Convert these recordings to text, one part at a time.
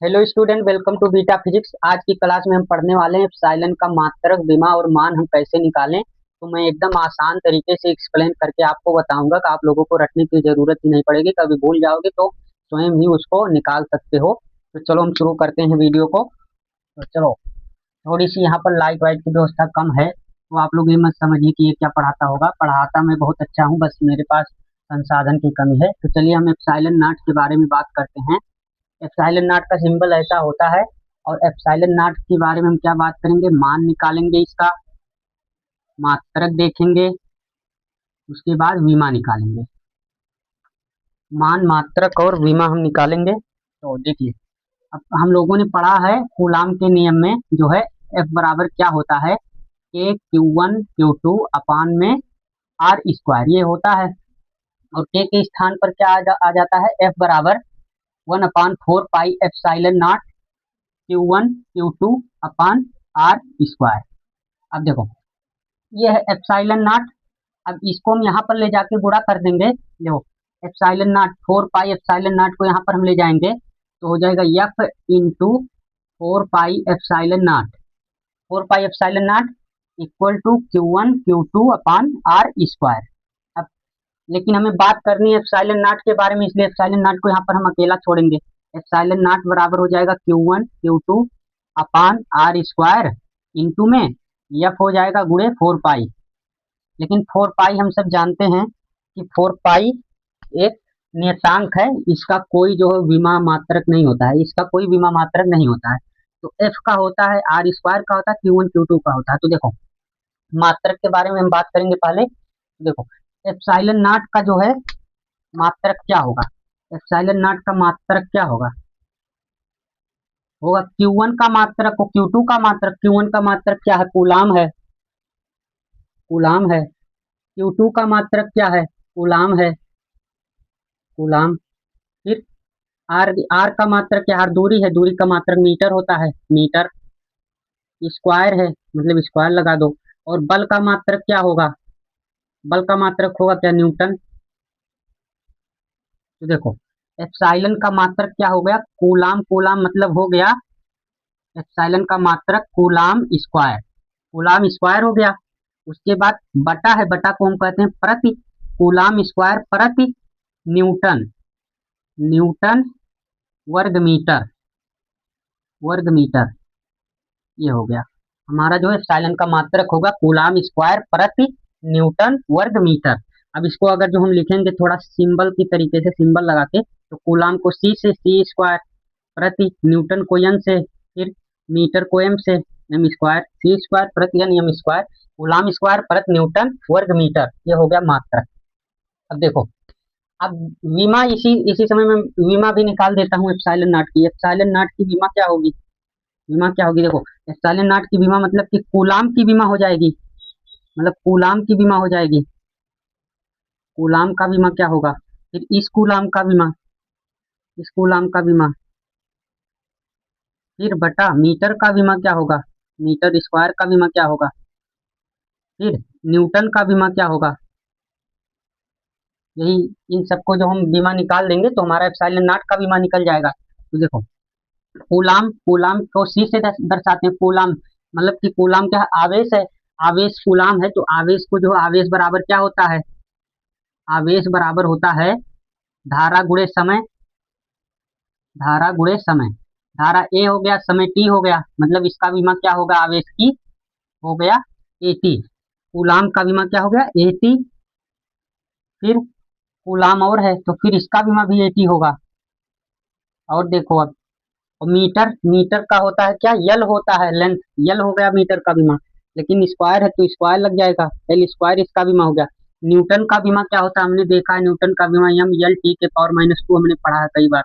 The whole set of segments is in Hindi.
Hello student, welcome to beta physics. आज की क्लास में हम पढ़ने वाले हैं एप्सिलॉन का मात्रक, विमा और मान हम कैसे निकालें। तो मैं एकदम आसान तरीके से एक्सप्लेन करके आपको बताऊंगा कि आप लोगों को रटने की जरूरत ही नहीं पड़ेगी। कभी भूल जाओगे तो स्वयं ही उसको निकाल सकते हो। तो चलो हम शुरू करते हैं वीडियो को। तो चलो, थोड़ी सी यहाँ पर लाइट वाइट की व्यवस्था कम है, तो आप लोग ये मत समझिए कि ये क्या पढ़ाता होगा। पढ़ाता मैं बहुत अच्छा हूँ, बस मेरे पास संसाधन की कमी है। तो चलिए हम एप्सिलॉन नॉट के बारे में बात करते हैं। एप्सिलॉन नॉट का सिंबल ऐसा होता है। और एप्सिलॉन नॉट के बारे में हम क्या बात करेंगे, मान निकालेंगे, इसका मात्रक देखेंगे, उसके बाद विमा निकालेंगे। मान, मात्रक और विमा हम निकालेंगे। तो देखिए, अब हम लोगों ने पढ़ा है कूलाम के नियम में जो है एफ बराबर क्या होता है, के Q1 Q2 अपान में आर स्क्वायर, ये होता है। और के स्थान पर क्या आ जाता है, एफ बराबर 1/4 pi epsilon naught Q1 Q2 upon R square. अब देखो, ये है एप्सिलॉन नॉट। अब इसको हम यहाँ पर ले जाके गुणा कर देंगे। देखो, epsilon naught 4 pi epsilon naught को यहाँ पर हम ले जाएंगे तो हो जाएगा F into 4 pi epsilon naught. 4 pi epsilon naught equal to Q1 Q2 upon R square. अब लेकिन हमें बात करनी है एप्सिलॉन नॉट के बारे में, इसलिए एप्सिलॉन नॉट को यहाँ पर हम अकेला छोड़ेंगे। एप्सिलॉन नॉट बराबर हो जाएगा Q1 Q2 upon R square into में एफ हो जाएगा गुणे 4 पाई। लेकिन 4 पाई हम सब जानते हैं कि 4 पाई एक नियतांक है, इसका कोई जो है विमा मात्रक नहीं होता है, इसका कोई विमा मात्रक नहीं होता है। तो एफ का होता है, आर स्क्वायर का होता है, Q1 Q2 का होता है। तो देखो, मात्रक के बारे में हम बात करेंगे पहले। देखो, एप्सिलॉन नॉट का जो है मात्रक क्या होगा, एप्सिलॉन नॉट का मात्रक क्या होगा, होगा Q1 का मात्रक को Q2 का मात्रक। Q1 का मात्रक क्या है, कूलाम है, कूलाम है। Q2 का मात्रक क्या है, कूलाम है, कूलाम। फिर आर, आर का मात्रक क्या है, दूरी है, दूरी का मात्रक मीटर होता है, मीटर। स्क्वायर है, मतलब स्क्वायर लगा दो। और बल का मात्रक क्या होगा, बल का मात्रक होगा क्या, न्यूटन। तो देखो, एप्सिलॉन का मात्रक क्या हो गया, कूलाम। कूलाम मतलब हो गया एप्सिलॉन का मात्रक कूलाम स्क्वायर, कूलाम स्क्वायर हो गया। उसके बाद बटा है, बटा को हम कहते हैं प्रति, कूलाम स्क्वायर प्रति न्यूटन, न्यूटन वर्ग मीटर, वर्ग मीटर। ये हो गया हमारा जो है एप्सिलॉन का मात्रक होगा कूलाम स्क्वायर प्रति न्यूटन वर्ग मीटर। अब इसको अगर जो हम लिखेंगे थोड़ा सिंबल की तरीके से, सिंबल लगा के, तो कूलाम को सी से सी स्क्वायर, प्रति न्यूटन को एन से, फिर मीटर को एम से, एम स्क्वायर, सी स्क्वायर प्रति N M square, coulomb square प्रति न्यूटन वर्ग मीटर। ये हो गया मात्रक। अब देखो, अब विमा इसी इसी समय में विमा भी निकाल देता हूँ एप्सिलॉन नॉट की। एप्सिलॉन नॉट की विमा क्या होगी, विमा क्या होगी, देखो, एप्सिलॉन नॉट की विमा मतलब कि कूलाम की विमा हो जाएगी, मतलब कूलाम की विमा हो जाएगी। कूलाम का विमा क्या होगा, फिर इस कूलाम का विमा, इस कूलाम का विमा, फिर बटा मीटर का विमा क्या होगा, मीटर स्क्वायर का विमा क्या होगा, फिर न्यूटन का विमा क्या होगा। यही, इन सबको जो हम विमा निकाल देंगे तो हमारा एप्सिलॉन नॉट का विमा निकल जाएगा। तो देखो, कूलाम, कूलाम को सी से दर्शाते हैं। कूलाम मतलब कि कूलाम क्या है, आवेश है, आवेश कूलाम है। तो आवेश को जो आवेश बराबर क्या होता है, आवेश बराबर होता है धारा गुणे समय, धारा गुणे समय। धारा ए हो गया, समय टी हो गया, मतलब इसका विमा क्या होगा, आवेश की हो गया एटी। कूलाम का विमा क्या हो गया, एटी। फिर कूलाम और है तो फिर इसका विमा भी एटी होगा। और देखो अब, और मीटर, मीटर का होता है क्या, यल होता है, लेंथ, यल हो गया मीटर का बीमा। लेकिन स्क्वायर है तो स्क्वायर लग जाएगा, एल स्क्वायर इसका बीमा हो गया। न्यूटन का बीमा क्या होता है, हमने देखा है न्यूटन का बीमा एम एल टी के पावर -2, हमने पढ़ा है कई बार।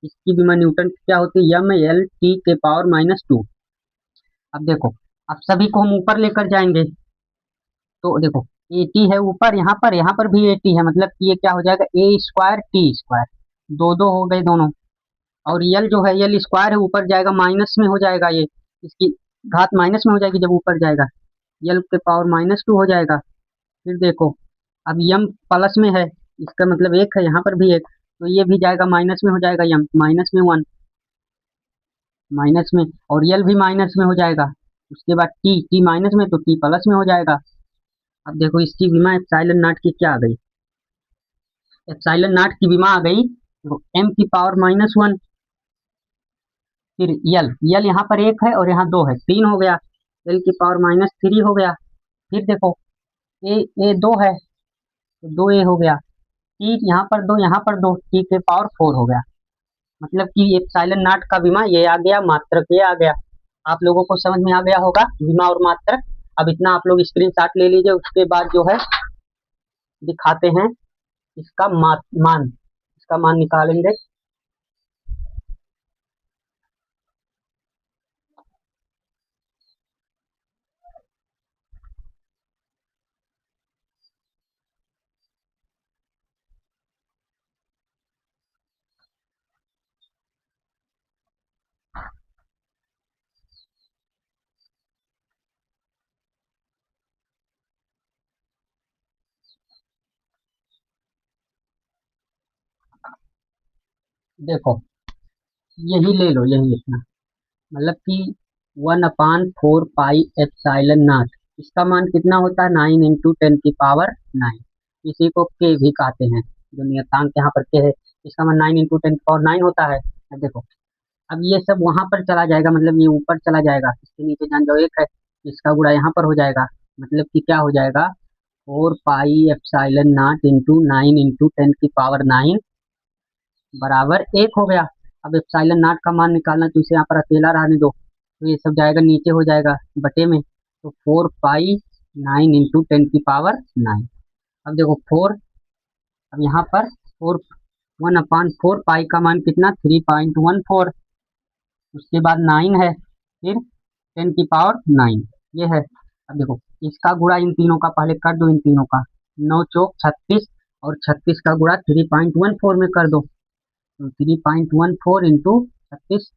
इसकी बीमा न्यूटन की क्या होती है, एम एल टी के पावर -2। अब देखो, अब सभी को हम ऊपर लेकर जाएंगे तो देखो, एटी है ऊपर, यहाँ पर भी एटी है, मतलब कि ये क्या हो जाएगा, ए स्क्वायर टी स्क्वायर, दो दो हो गए दोनों। और यल जो है, यल स्क्वायर है, ऊपर जाएगा माइनस में हो जाएगा, ये इसकी घात माइनस में हो जाएगी जब ऊपर जाएगा, यल के पावर -2 हो जाएगा। फिर देखो, अब यम प्लस में है, इसका मतलब एक है, यहाँ पर भी एक, तो ये भी जाएगा माइनस में हो जाएगा, यम -1। माइनस में, और यल भी माइनस में हो जाएगा। उसके बाद टी, टी माइनस में तो टी प्लस में हो जाएगा। अब देखो इसकी विमा एप्सिलॉन नॉट की क्या आ गई, एप्सिलॉन नॉट की विमा आ गई एम की पावर -1। फिर यल, यल यहाँ पर एक है और यहाँ दो है, तीन हो गया, एल की पावर -3 हो गया। फिर देखो ए, ए दो है तो दो ए हो गया, टी यहाँ पर दो, यहाँ पर दो, टी के पावर 4 हो गया। मतलब कि एप्सिलॉन नॉट का विमा ये आ गया, मात्रक ये आ गया। आप लोगों को समझ में आ गया होगा विमा और मात्रक। अब इतना आप लोग स्क्रीनशॉट ले लीजिए, उसके बाद जो है दिखाते हैं इसका मान, इसका मान निकालेंगे। देखो यही ले लो, यही लिखना, मतलब कि 1/4 पाई एप्सिलॉन नॉट, इसका मान कितना होता है 9 × 10⁹ इसी को के भी कहते हैं, जो नियतांक यहाँ पर के है, इसका मान 9 × 10⁹ होता है। अब देखो, अब ये सब वहां पर चला जाएगा, मतलब ये ऊपर चला जाएगा, इसके नीचे जान जाओ एक है, इसका गुणा यहाँ पर हो जाएगा, मतलब कि क्या हो जाएगा 4 पाई एप्सिलॉन नॉट इंटू 9 × 10⁹ बराबर 1 हो गया। अब एप्सिलॉन नॉट का मान निकालना, तो इसे यहाँ पर अकेला रहने दो, तो ये सब जाएगा नीचे हो जाएगा बटे में, तो 4 पाई 9 × 10⁹। अब देखो 4, अब यहाँ पर 4, 1/4 पाई का मान कितना 3.14, उसके बाद 9 है, फिर 10⁹ ये है। अब देखो इसका गुणा इन तीनों का पहले कर दो, इन तीनों का 9 चौक 36, और 36 का गुणा 3.14 में कर दो, तो 3.14 इंटू 36,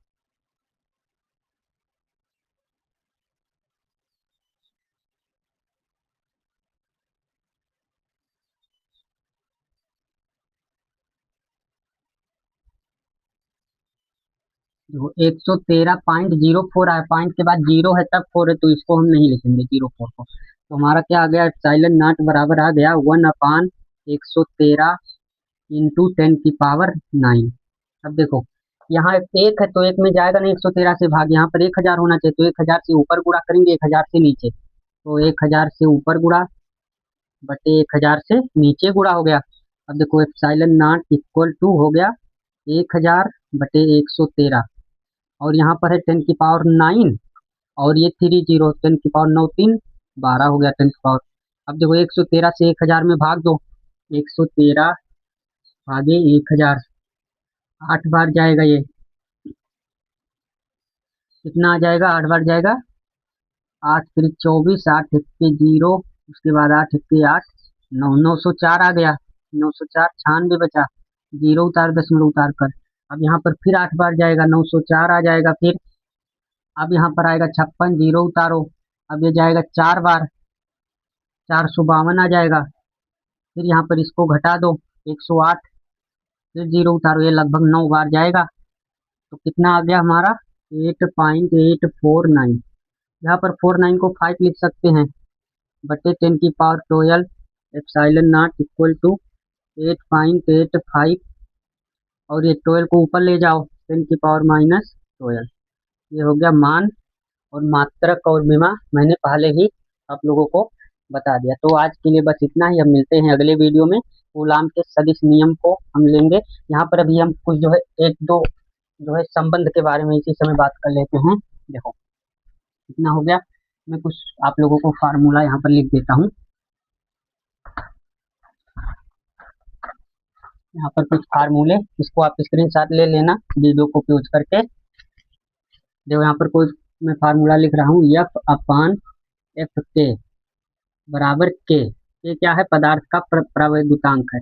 जो 113.04 आया, पॉइंट के बाद जीरो है तब 4 है, तो इसको हम नहीं लिखेंगे 04 को, तो हमारा क्या आ गया एप्सिलॉन नॉट बराबर आ गया 1/113 इंटू 10⁹ अब देखो यहाँ एक है तो एक में जाएगा नहीं, 113 से भाग, यहाँ पर 1000 होना चाहिए, तो 1000 से ऊपर गुणा करेंगे, 1000 से नीचे, तो 1000 से ऊपर गुणा बटे 1000 से नीचे गुणा हो गया। अब देखो एप्सिलॉन नॉट इक्वल टू हो गया 1000 बटे 113, और यहाँ पर है 10⁹ और ये 30 10⁹ 9 3 12 हो गया 10⁹। अब देखो 113 से 1000 में भाग दो, 113 भागे 1000, 8 बार जाएगा, ये कितना आ जाएगा 8 बार जाएगा, 8 फिर 24, 8 इक्के 0, उसके बाद 8 इक्के 8, 904 आ गया, 904 96 बचा, जीरो उतार दशमलव उतार कर। अब यहाँ पर फिर 8 बार जाएगा, 904 आ जाएगा, फिर अब यहाँ पर आएगा 56, जीरो उतारो, अब ये जाएगा 4 बार, 452 आ जाएगा, फिर यहाँ पर इसको घटा दो 108, फिर जीरो उतारो, ये लगभग 9 बार जाएगा, तो कितना आ गया हमारा 8.849। यहाँ पर 49 को 5 लिख सकते हैं, बटे 10⁻12 एप्सिलॉन नॉट इक्वल टू 8.85, और ये 12 को ऊपर ले जाओ 10⁻12, ये हो गया मान और मात्रक और विमा, मैंने पहले ही आप लोगों को बता दिया। तो आज के लिए बस इतना ही, हम मिलते हैं अगले वीडियो में, कूलाम के सदिश नियम को हम लेंगे। यहाँ पर अभी हम कुछ जो है एक दो जो है संबंध के बारे में इसी समय बात कर लेते हैं। देखो कितना हो गया, मैं कुछ आप लोगों को फार्मूला यहाँ पर लिख देता हूँ, यहाँ पर कुछ फार्मूले, इसको आप स्क्रीनशॉट ले लेना वीडियो को उपयोग करके। देखो यहाँ पर कोई मैं फार्मूला लिख रहा हूँ, F/F(k) बराबर के, ये क्या है पदार्थ का प्रावैद्युतांक है,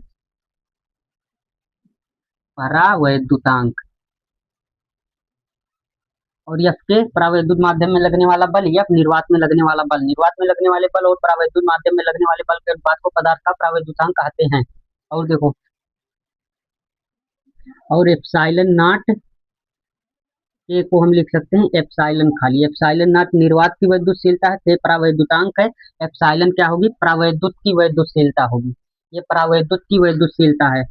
परावैद्युतांक, और एफ के परावैद्युत माध्यम में लगने वाला बल, एफ निर्वात में लगने वाला बल, निर्वात में लगने वाले बल और परावैद्युत माध्यम में लगने वाले बल के अनुपात को पदार्थ का प्रावैद्युतांक कहते हैं। और देखो, और एप्सिलॉन नॉट के को हम लिख सकते हैं एप्सिलॉन खाली। एप्सिलॉन नॉट निर्वात की वैद्युतशीलता है, के परावैद्युतांक है। एप्सिलॉन क्या होगी? परावैद्युत की वैद्युतशीलता होगी। ये परावैद्युत की वैद्युतशीलता है।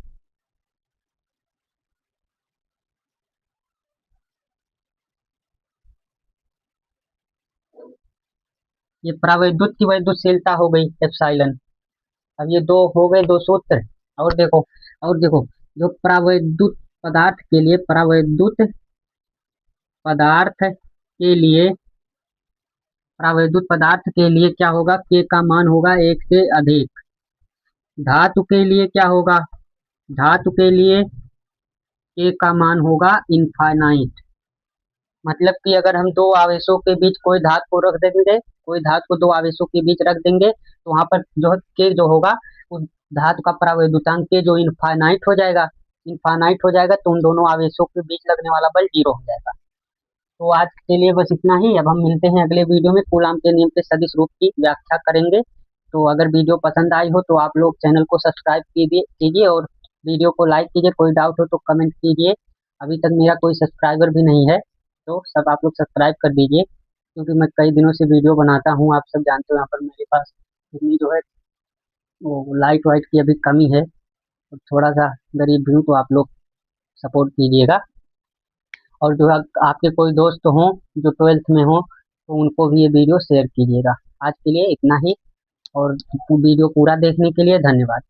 ये परावैद्युत की वैद्युतशीलता हो गई एप्सिलॉन। अब ये दो हो गए दो सूत्र। और देखो, और देखो, जो परावैद्युत पदार्थ के लिए, परावैद्युत पदार्थ के लिए, परावैद्युत पदार्थ के लिए क्या होगा? के का मान होगा एक से अधिक। धातु के लिए क्या होगा? धातु के लिए के का मान होगा इनफाइनाइट। मतलब कि अगर हम दो आवेशों के बीच कोई धातु को रख देंगे, कोई धातु को दो आवेशों के बीच रख देंगे, तो वहां पर जो के जो होगा, उस धातु का परावैद्युतांक के जो इनफाइनाइट हो जाएगा। इनफाइनाइट हो जाएगा तो उन दोनों आवेशों के बीच लगने वाला बल जीरो हो जाएगा। तो आज के लिए बस इतना ही। अब हम मिलते हैं अगले वीडियो में, कूलाम के नियम के सदिश रूप की व्याख्या करेंगे। तो अगर वीडियो पसंद आई हो तो आप लोग चैनल को सब्सक्राइब कीजिए और वीडियो को लाइक कीजिए। कोई डाउट हो तो कमेंट कीजिए। अभी तक मेरा कोई सब्सक्राइबर भी नहीं है, तो सब आप लोग सब्सक्राइब कर दीजिए, क्योंकि मैं कई दिनों से वीडियो बनाता हूँ। आप सब जानते हो यहाँ पर मेरे पास इतनी जो है वो लाइट वाइट की अभी कमी है, और थोड़ा सा गरीब भी हूँ, तो आप लोग सपोर्ट कीजिएगा। और जो आपके कोई दोस्त हों जो 12th में हो, तो उनको भी ये वीडियो शेयर कीजिएगा। आज के लिए इतना ही, और वीडियो पूरा देखने के लिए धन्यवाद।